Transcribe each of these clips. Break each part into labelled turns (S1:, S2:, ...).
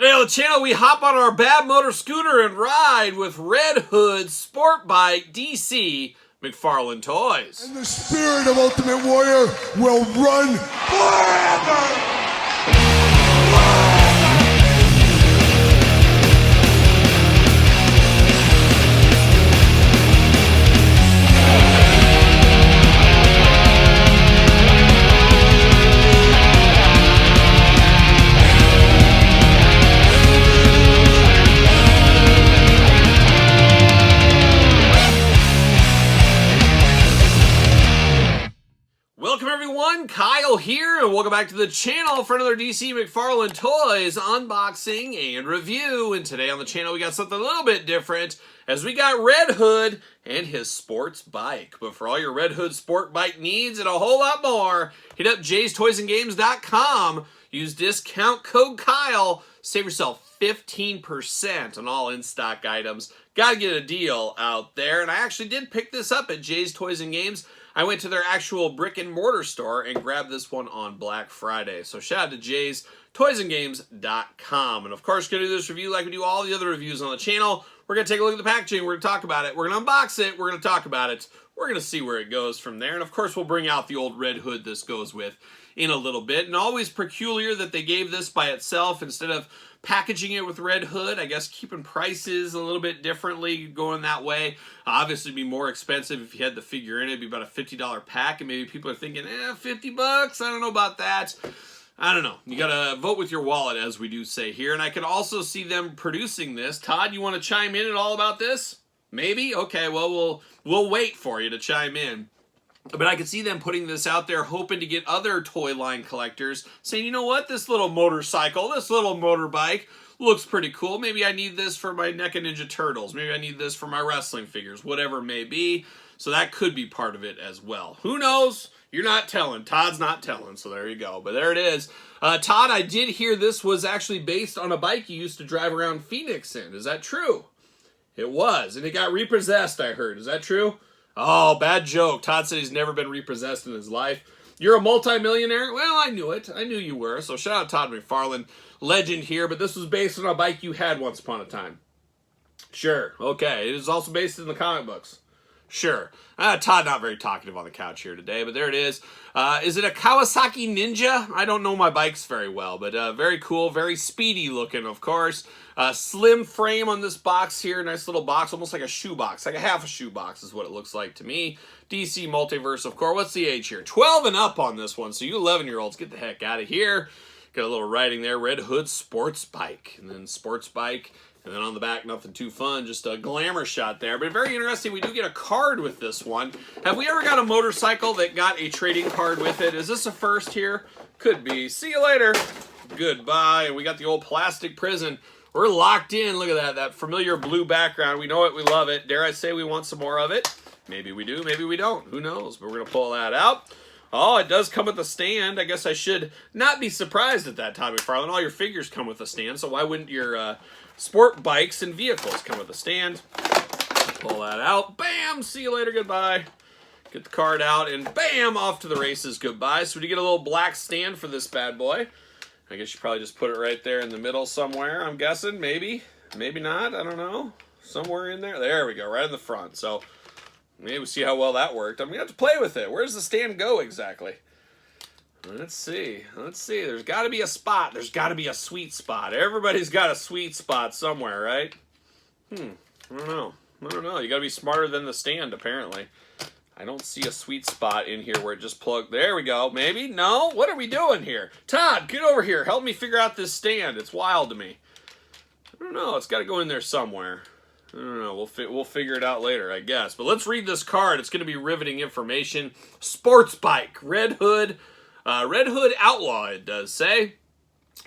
S1: Today on the channel, we hop on our bad motor scooter and ride with Red Hood Sportsbike DC McFarlane Toys.
S2: And the spirit of Ultimate Warrior will run forever!
S1: Welcome everyone, Kyle here, and welcome back to the channel for another DC McFarlane Toys unboxing and review. And today on the channel we got something a little bit different, as we got Red Hood and his sports bike. But for all your Red Hood sport bike needs and a whole lot more, hit up jaystoysandgames.com, use discount code Kyle, save yourself 15% on all in-stock items. Gotta get a deal out there, and I actually did pick this up at Jay's Toys and Games. I went to their actual brick and mortar store and grabbed this one on Black Friday. So shout out to Jay's toysandgames.com. And of course, going to do this review like we do all the other reviews on the channel. We're going to take a look at the packaging. We're going to talk about it. We're going to unbox it. We're going to talk about it. We're going to see where it goes from there. And of course, we'll bring out the old Red Hood this goes with in a little bit. And always peculiar that they gave this by itself instead of packaging it with Red Hood. I guess keeping prices a little bit differently, going that way. Obviously, it'd be more expensive if you had the figure in it. It'd be about a $50 pack, and maybe people are thinking, $50 bucks? I don't know about that. I don't know. You gotta vote with your wallet, as we do say here. And I could also see them producing this. Todd, you want to chime in at all about this? Maybe? Okay, well, we'll wait for you to chime in. But I could see them putting this out there, hoping to get other toy line collectors saying, you know what, this little motorcycle, this little motorbike looks pretty cool. Maybe I need this for my NECA Ninja Turtles. Maybe I need this for my wrestling figures, whatever it may be. So that could be part of it as well. Who knows? You're not telling. Todd's not telling, so there you go. But there it is. Todd, I did hear this was actually based on a bike you used to drive around Phoenix in. Is that true? It was, and it got repossessed, I heard. Is that true? Oh, bad joke. Todd said he's never been repossessed in his life. You're a multimillionaire? Well, I knew it. I knew you were. So shout out Todd McFarlane, legend here. But this was based on a bike you had once upon a time. Sure. Okay. It is also based in the comic books. Sure. Todd not very talkative on the couch here today, but there it is. Is it a Kawasaki Ninja? I don't know my bikes very well, but very cool, very speedy looking, of course. Slim frame on this box here, nice little box, almost like a shoe box, like a half a shoe box is what it looks like to me. DC Multiverse, of course. What's the age here? 12 and up on this one, so you 11-year-olds, get the heck out of here. Got a little writing there, Red Hood Sports Bike, and then Sports Bike. And then on the back, nothing too fun, just a glamour shot there. But very interesting, we do get a card with this one. Have we ever got a motorcycle that got a trading card with it? Is this a first here? Could be. See you later. Goodbye. And we got the old plastic prison. We're locked in. Look at that familiar blue background. We know it, we love it. Dare I say we want some more of it? Maybe we do, maybe we don't. Who knows? But we're going to pull that out. Oh, it does come with a stand. I guess I should not be surprised at that, Todd McFarlane. All your figures come with a stand, so why wouldn't your sport bikes and vehicles come with a stand? Pull that out. Bam! See you later. Goodbye. Get the card out, and bam! Off to the races. Goodbye. So we get a little black stand for this bad boy. I guess you probably just put it right there in the middle somewhere, I'm guessing. Maybe. Maybe not. I don't know. Somewhere in there. There we go. Right in the front. So maybe we'll see how well that worked. I'm going to have to play with it. Where does the stand go exactly? Let's see. Let's see. There's got to be a spot. There's got to be a sweet spot. Everybody's got a sweet spot somewhere, right? I don't know. I don't know. You got to be smarter than the stand, apparently. I don't see a sweet spot in here where it just plugged. There we go. Maybe? No? What are we doing here? Todd, get over here. Help me figure out this stand. It's wild to me. I don't know. It's got to go in there somewhere. I don't know. We'll figure it out later, I guess. But let's read this card. It's going to be riveting information. Sports bike. Red Hood. Red Hood Outlaw, it does say.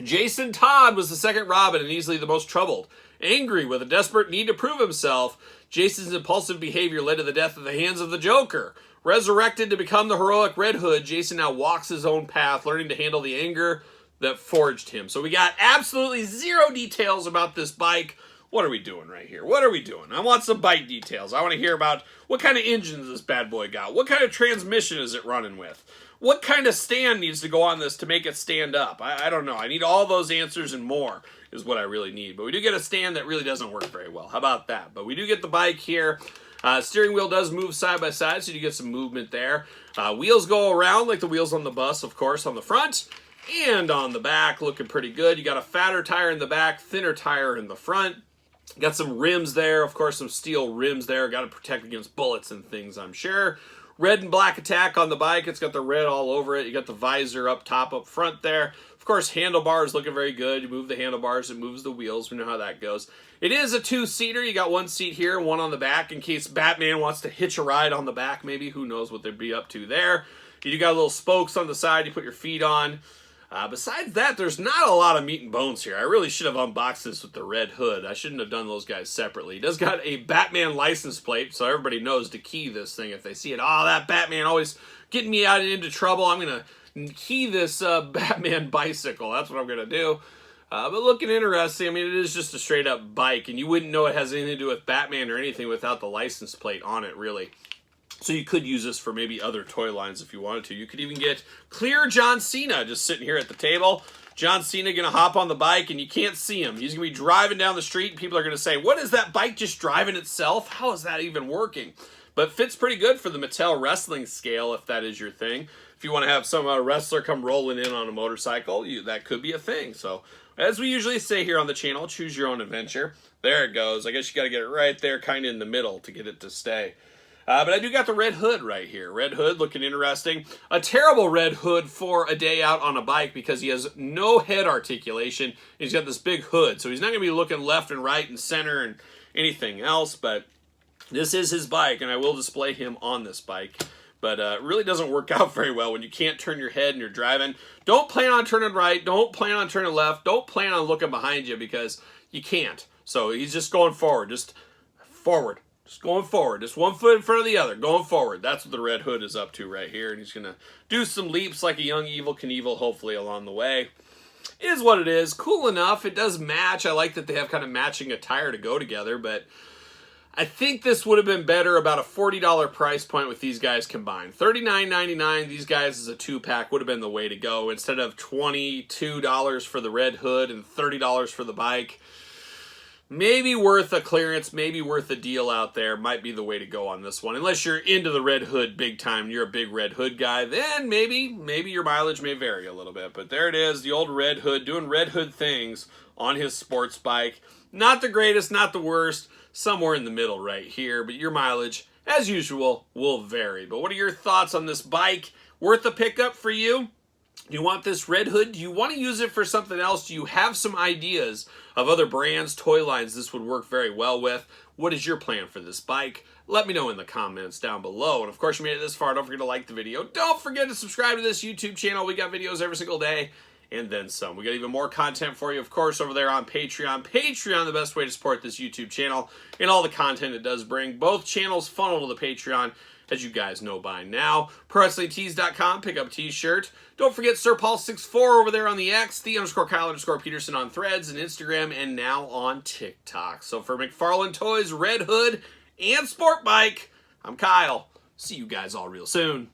S1: Jason Todd was the second Robin and easily the most troubled. Angry with a desperate need to prove himself, Jason's impulsive behavior led to the death at the hands of the Joker. Resurrected to become the heroic Red Hood, Jason now walks his own path, learning to handle the anger that forged him. So we got absolutely zero details about this bike. What are we doing right here? What are we doing? I want some bike details. I want to hear about what kind of engines this bad boy got. What kind of transmission is it running with? what kind of stand needs to go on this to make it stand up? I don't know. I need all those answers and more is what I really need. But we do get a stand that really doesn't work very well. How about that? But we do get the bike here. Steering wheel does move side by side, so you get some movement there. Wheels go around like the wheels on the bus, of course, on the front and on the back, looking pretty good. You got a fatter tire in the back, thinner tire in the front. Got some rims there, of course, some steel rims there. Got to protect against bullets and things, I'm sure. Red and black attack on the bike. It's got the red all over it. You got the visor up top, up front there. Of course, handlebars looking very good. You move the handlebars, it moves the wheels. We know how that goes. It is a two-seater. You got one seat here, one on the back in case Batman wants to hitch a ride on the back. Maybe, who knows what they'd be up to there. You got little spokes on the side you put your feet on. Besides that, there's not a lot of meat and bones here. I really should have unboxed this with the red hood. I shouldn't have done those guys separately. It does got a Batman license plate, so everybody knows to key this thing if they see it. Oh, that Batman always getting me out and into trouble. I'm going to key this Batman bicycle. That's what I'm going to do. But looking interesting. I mean, it is just a straight-up bike, and you wouldn't know it has anything to do with Batman or anything without the license plate on it, really. So you could use this for maybe other toy lines if you wanted to. You could even get clear John Cena just sitting here at the table. John Cena going to hop on the bike and you can't see him. He's going to be driving down the street and people are going to say, what is that bike just driving itself? How is that even working? But fits pretty good for the Mattel wrestling scale if that is your thing. If you want to have some wrestler come rolling in on a motorcycle, that could be a thing. So as we usually say here on the channel, choose your own adventure. There it goes. I guess you got to get it right there kind of in the middle to get it to stay. But I do got the red hood right here. Red hood looking interesting. A terrible red hood for a day out on a bike because he has no head articulation. He's got this big hood, so he's not going to be looking left and right and center and anything else, but this is his bike, and I will display him on this bike. But it really doesn't work out very well when you can't turn your head and you're driving. Don't plan on turning right. Don't plan on turning left. Don't plan on looking behind you because you can't. So he's just going forward. Just forward. Just going forward. Just one foot in front of the other. Going forward. That's what the red hood is up to right here. And he's going to do some leaps like a young Evel Knievel, hopefully, along the way. It is what it is. Cool enough. It does match. I like that they have kind of matching attire to go together. But I think this would have been better about a $40 price point with these guys combined. $39.99, these guys as a two-pack would have been the way to go. Instead of $22 for the red hood and $30 for the bike. Maybe worth a clearance, maybe worth a deal out there. Might be the way to go on this one. Unless you're into the red hood big time, you're a big red hood guy, then maybe your mileage may vary a little bit. But there it is, the old red hood doing red hood things on his sports bike. Not the greatest, not the worst. Somewhere in the middle right here. But your mileage, as usual, will vary. But what are your thoughts on this bike? Worth a pickup for you? Do you want this red hood? Do you want to use it for something else? Do you have some ideas of other brands, toy lines this would work very well with? What is your plan for this bike? Let me know in the comments down below. And of course, you made it this far. Don't forget to like the video. Don't forget to subscribe to this YouTube channel. We got videos every single day and then some. We got even more content for you, of course, over there on Patreon. Patreon, the best way to support this YouTube channel and all the content it does bring. Both channels funnel to the Patreon, as you guys know by now. ProWrestlingTees.com, pick up t-shirt. Don't forget Sir Paul64 over there on the X, _Kyle_Peterson on Threads and Instagram, and now on TikTok. So for McFarlane Toys, Red Hood, and Sportbike, I'm Kyle. See you guys all real soon.